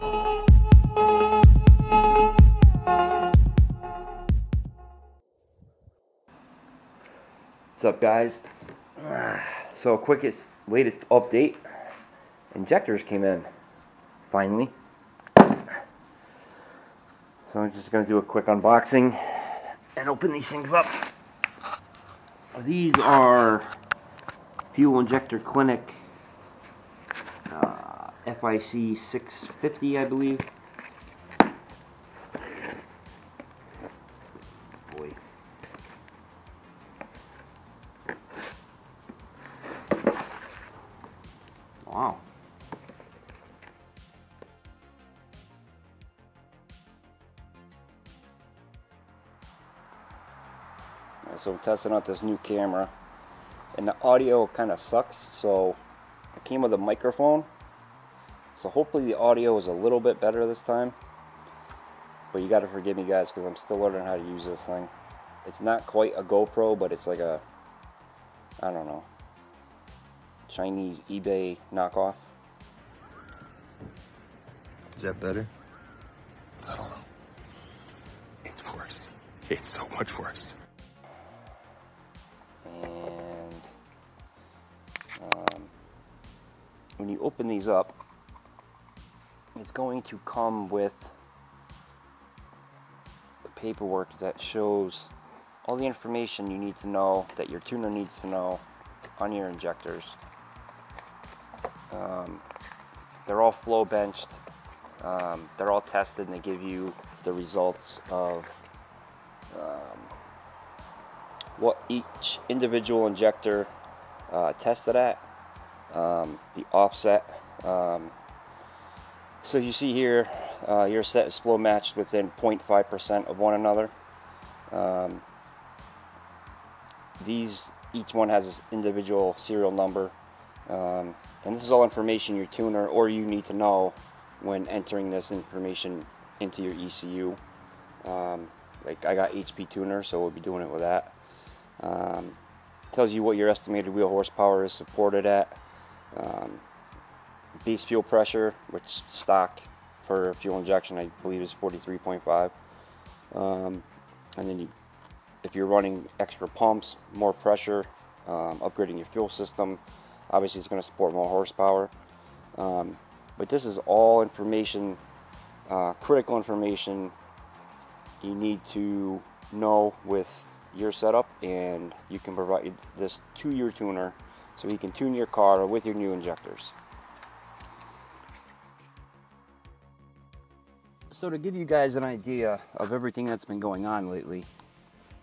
What's up, guys? So latest update, injectors came in finally, so I'm just going to do a quick unboxing and open these things up. These are Fuel Injector Clinic FIC 650, I believe. Boy. Wow. So I'm testing out this new camera, and the audio kind of sucks, so it came with a microphone, so hopefully the audio is a little bit better this time, but you got to forgive me, guys, because I'm still learning how to use this thing. It's not quite a GoPro, but it's like a, I don't know, Chinese eBay knockoff. Is that better? I don't know. It's worse. It's so much worse. And when you open these up, it's going to come with the paperwork that shows all the information you need to know, that your tuner needs to know on your injectors. They're all flow benched, they're all tested, and they give you the results of what each individual injector tested at, the offset. So you see here, your set is flow matched within 0.5% of one another. Each one has this individual serial number, and this is all information your tuner or you need to know when entering this information into your ECU. Like I got HP tuner, so we'll be doing it with that. Tells you what your estimated wheel horsepower is supported at, base fuel pressure, which stock for fuel injection I believe is 43.5, and then if you're running extra pumps, more pressure, upgrading your fuel system, obviously it's going to support more horsepower. But this is all information, critical information you need to know with your setup, and you can provide this to your tuner so he can tune your car with your new injectors. So to give you guys an idea of everything that's been going on lately,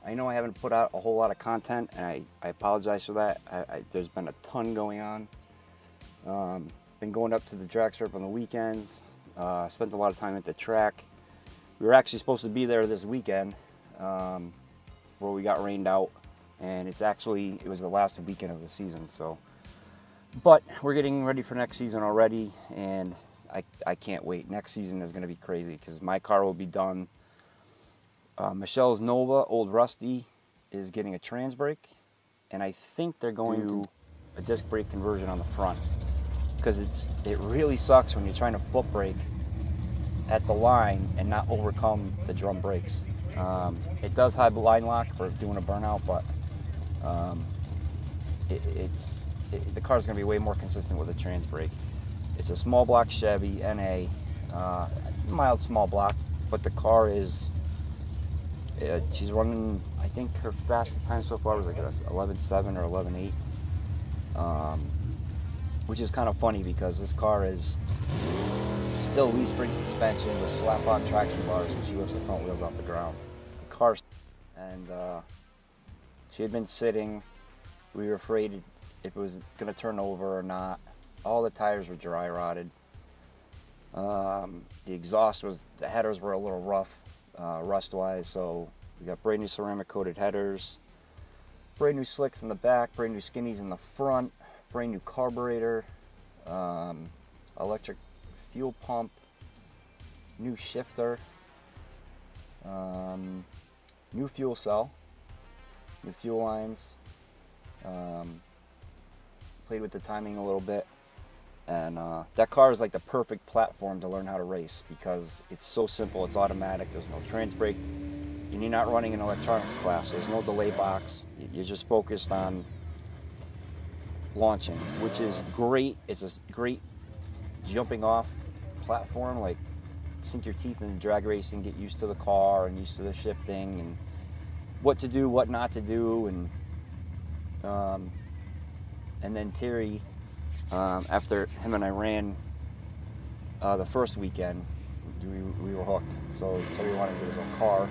I know I haven't put out a whole lot of content, and I apologize for that. There's been a ton going on. Been going up to the drag strip on the weekends, spent a lot of time at the track. We were actually supposed to be there this weekend, where we got rained out, and it was the last weekend of the season. So, but we're getting ready for next season already, and I can't wait. Next season is going to be crazy because my car will be done. Michelle's Nova, old Rusty, is getting a trans brake, and I think they're going to do a disc brake conversion on the front, because it really sucks when you're trying to foot brake at the line and not overcome the drum brakes. It does have a line lock for doing a burnout, but the car's going to be way more consistent with a trans brake. It's a small block Chevy NA, mild small block, but the car is, she's running, I think her fastest time so far was like 11.7 or 11.8, which is kind of funny because this car is still leaf spring suspension with slap-on traction bars, and she lifts the front wheels off the ground. The car, and she had been sitting. We were afraid if it was going to turn over or not. All the tires were dry rotted. The exhaust the headers were a little rough, rust-wise, so we got brand new ceramic coated headers, brand new slicks in the back, brand new skinnies in the front, brand new carburetor, electric fuel pump, new shifter, new fuel cell, new fuel lines. Played with the timing a little bit. And that car is like the perfect platform to learn how to race because it's so simple. It's automatic. There's no trans brake. And you're not running an electronics class. There's no delay box. You're just focused on launching, which is great. It's a great jumping off platform. Like, sink your teeth into drag racing, get used to the car and used to the shifting and what to do, what not to do. And then Terry, after him and I ran the first weekend, we were hooked. So Terry wanted to get his own car.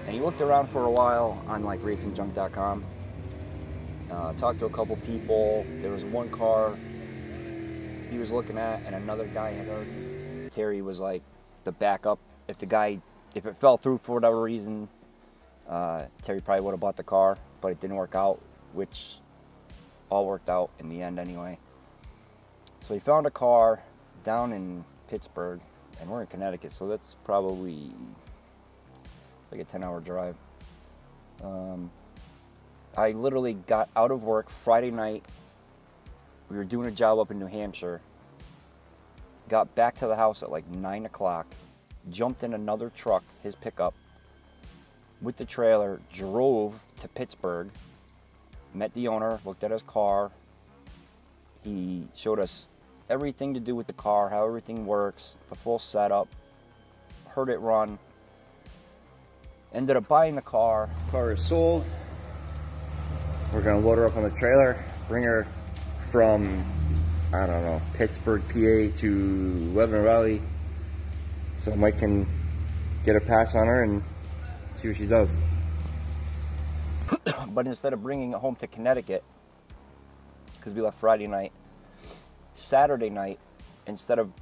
And he looked around for a while on like racingjunk.com. Talked to a couple people. There was one car he was looking at and another guy had already. Terry was like the backup. If it fell through for whatever reason, Terry probably would have bought the car, but it didn't work out, which all worked out in the end anyway. So he found a car down in Pittsburgh, and we're in Connecticut, so that's probably like a 10-hour drive. I literally got out of work Friday night. We were doing a job up in New Hampshire. Got back to the house at like 9 o'clock, jumped in another truck, his pickup, with the trailer, drove to Pittsburgh, met the owner, looked at his car. He showed us everything to do with the car, how everything works, the full setup, heard it run. Ended up buying the car. Car is sold. We're gonna load her up on the trailer, bring her from, I don't know, Pittsburgh, PA to Lebanon Valley, so Mike can get a pass on her and see what she does. But instead of bringing it home to Connecticut, because we left Friday night, Saturday night, instead of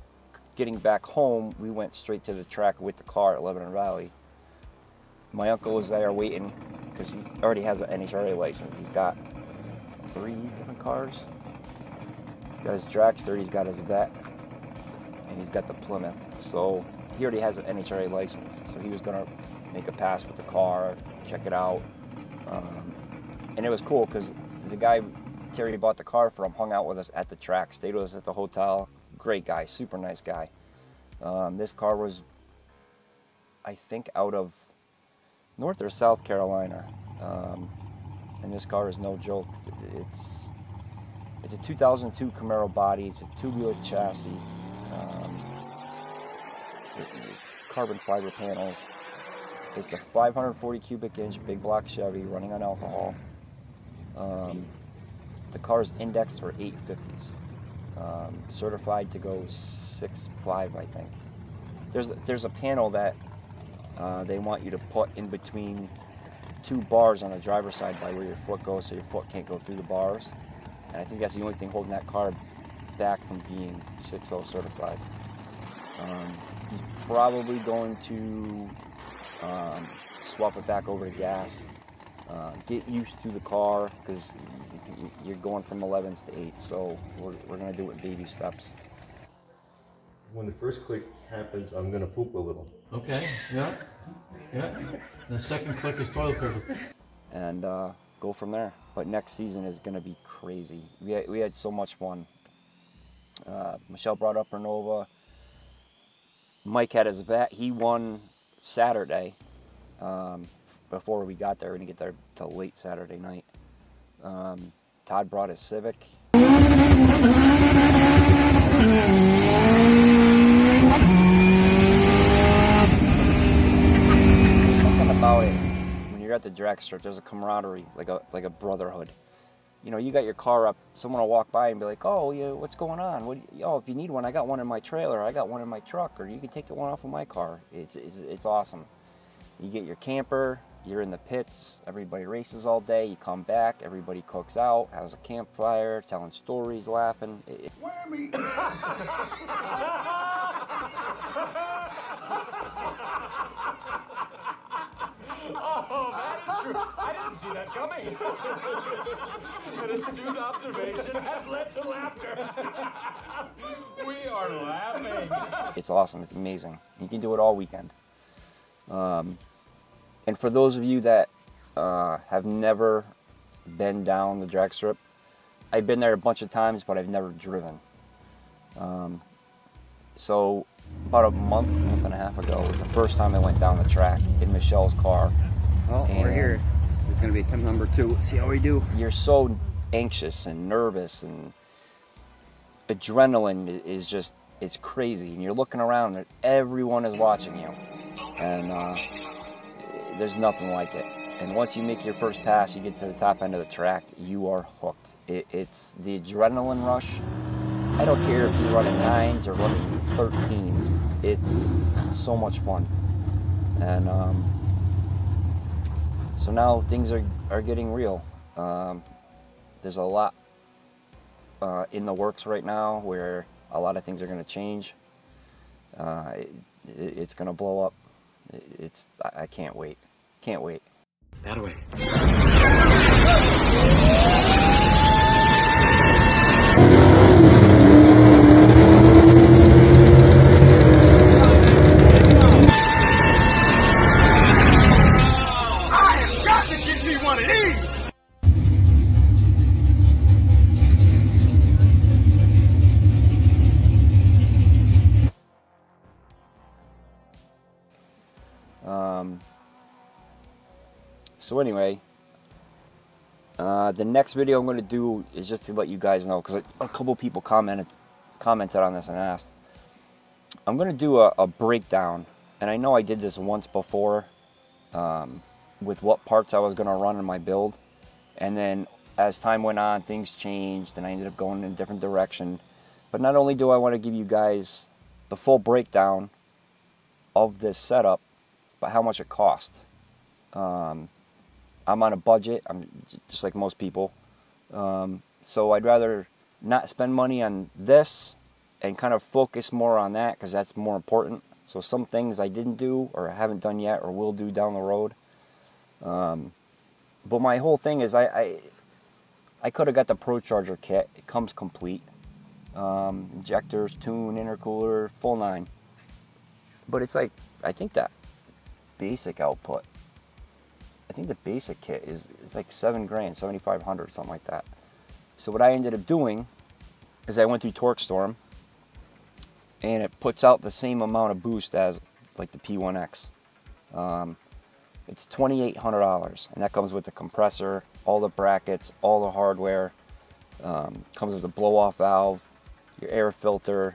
getting back home, we went straight to the track with the car at Lebanon Valley. My uncle was there waiting because he already has an NHRA license. He's got 3 different cars. He's got his dragster, he's got his vet, and he's got the Plymouth. So he already has an NHRA license. So he was gonna make a pass with the car, check it out. And it was cool because the guy Terry bought the car from hung out with us at the track, stayed with us at the hotel. Great guy, super nice guy. This car was, I think, out of North or South Carolina, and this car is no joke. It's a 2002 Camaro body. It's a tubular chassis, carbon fiber panels. It's a 540 cubic inch Big Block Chevy running on alcohol. The car is indexed for 850s, certified to go 6.5, I think. There's a panel that they want you to put in between 2 bars on the driver's side by where your foot goes, so your foot can't go through the bars. And I think that's the only thing holding that car back from being 6.0 certified. He's probably going to swap it back over to gas, get used to the car, because you're going from 11s to 8s, so we're going to do it baby steps. When the first click happens, I'm going to poop a little. Okay, yeah. The second click is toilet paper. And go from there. But next season is going to be crazy. We had so much fun. Michelle brought up her Nova. Mike had his vet. He won Saturday. Before we got there, we didn't get there till late Saturday night. Todd brought his Civic. About it, when you're at the drag strip, there's a camaraderie, like a brotherhood. You know, you got your car up, someone will walk by and be like, "Oh, yeah, what's going on? If you need one, I got one in my trailer. I got one in my truck, or you can take the one off of my car." It's awesome. You get your camper, you're in the pits, everybody races all day. You come back, everybody cooks out, has a campfire, telling stories, laughing. Whammy! Oh, that is true. I didn't see that coming. An astute observation has led to laughter. We are laughing. It's awesome. It's amazing. You can do it all weekend. And for those of you that have never been down the drag strip, I've been there a bunch of times, but I've never driven. So about a month and a half ago was the first time I went down the track in Michelle's car. Well, we're here. It's going to be attempt number 2. Let's see how we do. You're so anxious and nervous, and adrenaline is just, it's crazy. And you're looking around and everyone is watching you. And there's nothing like it. And once you make your first pass, you get to the top end of the track, you are hooked. It's the adrenaline rush. I don't care if you're running 9s or running 13s. It's so much fun. And so now things are getting real. There's a lot in the works right now where a lot of things are going to change. It's going to blow up. I can't wait. Can't wait. That way. So anyway, the next video I'm going to do is just to let you guys know, because a couple people commented on this and asked. I'm going to do a breakdown, and I know I did this once before with what parts I was going to run in my build, and then as time went on, things changed, and I ended up going in a different direction. But not only do I want to give you guys the full breakdown of this setup, but how much it cost. I'm on a budget. I'm just like most people. So I'd rather not spend money on this and kind of focus more on that, because that's more important. So some things I didn't do or haven't done yet or will do down the road. But my whole thing is I could have got the Pro Charger kit. It comes complete. Injectors, tune, intercooler, full 9. But it's like, I think that basic output, I think the basic kit is like $7 grand, $7,500, something like that. So what I ended up doing is I went through TorqStorm, and it puts out the same amount of boost as like the P1X. It's $2,800, and that comes with the compressor, all the brackets, all the hardware. Comes with a blow-off valve, your air filter,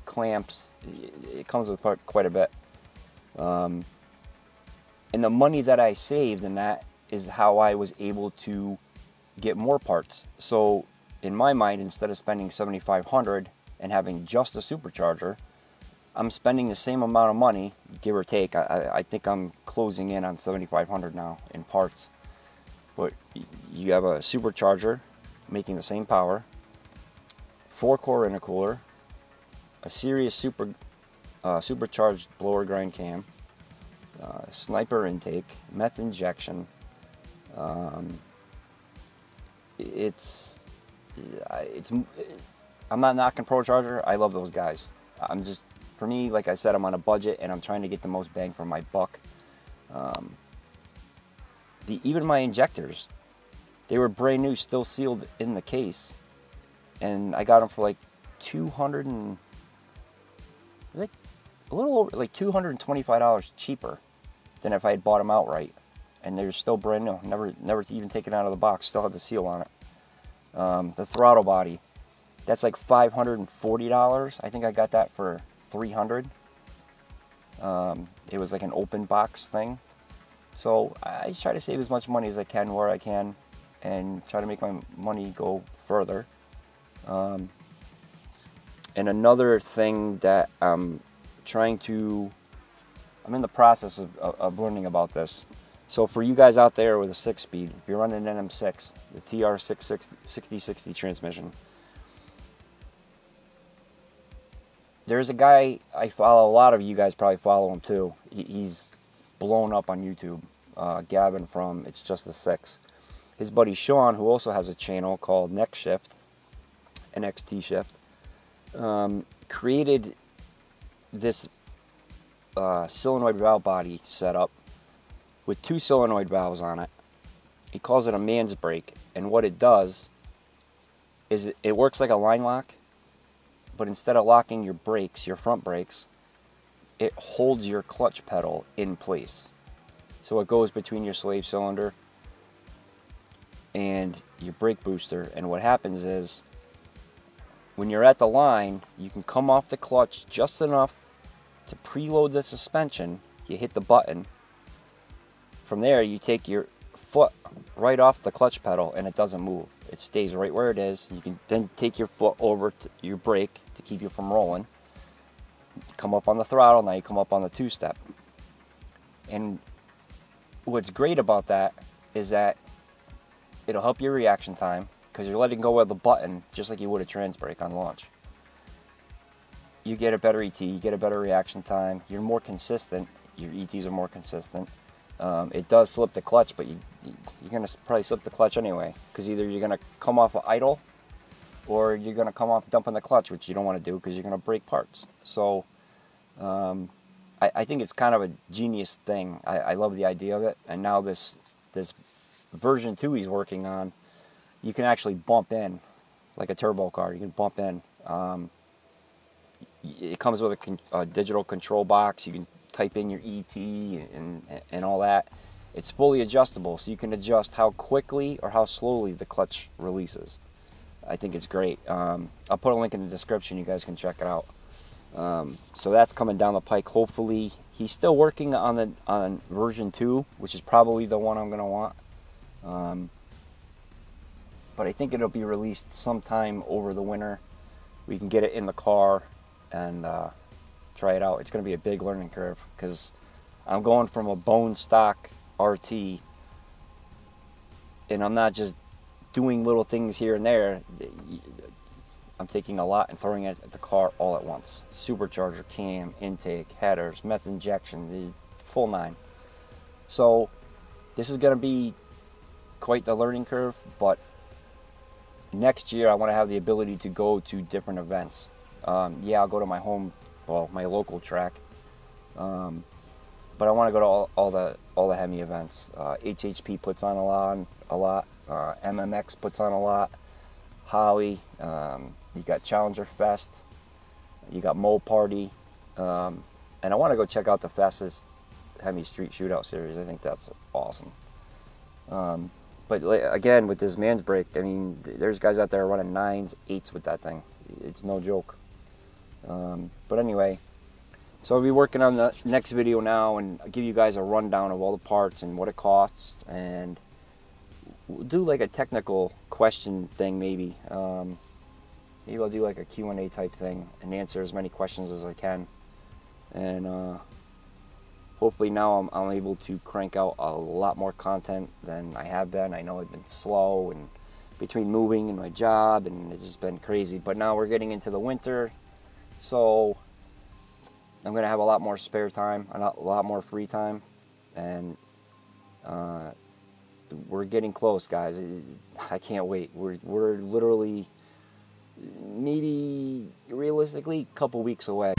clamps. It comes with quite a bit. And the money that I saved in that is how I was able to get more parts. So in my mind, instead of spending $7,500 and having just a supercharger, I'm spending the same amount of money, give or take. I think I'm closing in on $7,500 now in parts. But you have a supercharger making the same power, 4-core intercooler, a serious supercharged blower grind cam, sniper intake, meth injection. I'm not knocking Pro Charger. I love those guys. For me, like I said, I'm on a budget and I'm trying to get the most bang for my buck. Even my injectors, they were brand new, still sealed in the case, and I got them for like $225 cheaper than if I had bought them outright, and they're still brand new, never even taken out of the box, still had the seal on it. The throttle body, that's like $540. I think I got that for $300. It was like an open box thing. So I try to save as much money as I can where I can, and try to make my money go further. And another thing that I'm in the process of learning about this. So for you guys out there with a 6-speed, if you're running an NM6, the TR6060 transmission, there's a guy I follow, a lot of you guys probably follow him too. He's blown up on YouTube, Gavin from It's Just the 6. His buddy Sean, who also has a channel called NXT Shift, created this solenoid valve body setup with 2 solenoid valves on it. He calls it a Mansbrake, and what it does is it works like a line lock, but instead of locking your brakes, your front brakes, it holds your clutch pedal in place. So it goes between your slave cylinder and your brake booster, and what happens is when you're at the line, you can come off the clutch just enough to preload the suspension. You hit the button. From there, you take your foot right off the clutch pedal and it doesn't move. It stays right where it is. You can then take your foot over to your brake to keep you from rolling. Come up on the throttle, now you come up on the two-step. And what's great about that is that it'll help your reaction time, because you're letting go of the button just like you would a trans brake on launch. You get a better ET, you get a better reaction time, you're more consistent, your ETs are more consistent. It does slip the clutch, but you're going to probably slip the clutch anyway, because either you're going to come off of idle or you're going to come off dumping the clutch, which you don't want to do because you're going to break parts. So I think it's kind of a genius thing. I love the idea of it. And now this version 2 he's working on, you can actually bump in like a turbo car. You can bump in. It comes with a digital control box. You can type in your ET and all that. It's fully adjustable, so you can adjust how quickly or how slowly the clutch releases. I think it's great. I'll put a link in the description. You guys can check it out. So that's coming down the pike. Hopefully, he's still working on version 2, which is probably the one I'm going to want. But I think it'll be released sometime over the winter. We can get it in the car and try it out. It's going to be a big learning curve because I'm going from a bone stock RT, and I'm not just doing little things here and there. I'm taking a lot and throwing it at the car all at once. Supercharger, cam, intake, headers, method injection, the full 9. So this is going to be quite the learning curve, but next year I want to have the ability to go to different events. Yeah, I'll go to my my local track, but I want to go to all the Hemi events. HHP puts on a lot. MMX puts on a lot. Holley. You got Challenger Fest. You got Mole Party, and I want to go check out the fastest Hemi Street Shootout Series. I think that's awesome. But again, with this Mansbrake, I mean, there's guys out there running 9s, 8s with that thing. It's no joke. But anyway, so I'll be working on the next video now, and I'll give you guys a rundown of all the parts and what it costs, and we'll do like a technical question thing maybe. Maybe I'll do like a Q&A type thing and answer as many questions as I can. And hopefully now I'm able to crank out a lot more content than I have been. I know I've been slow and between moving and my job, and it's just been crazy. But now we're getting into the winter, so I'm going to have a lot more spare time, a lot more free time, and we're getting close, guys. I can't wait. We're literally, maybe realistically, a couple weeks away.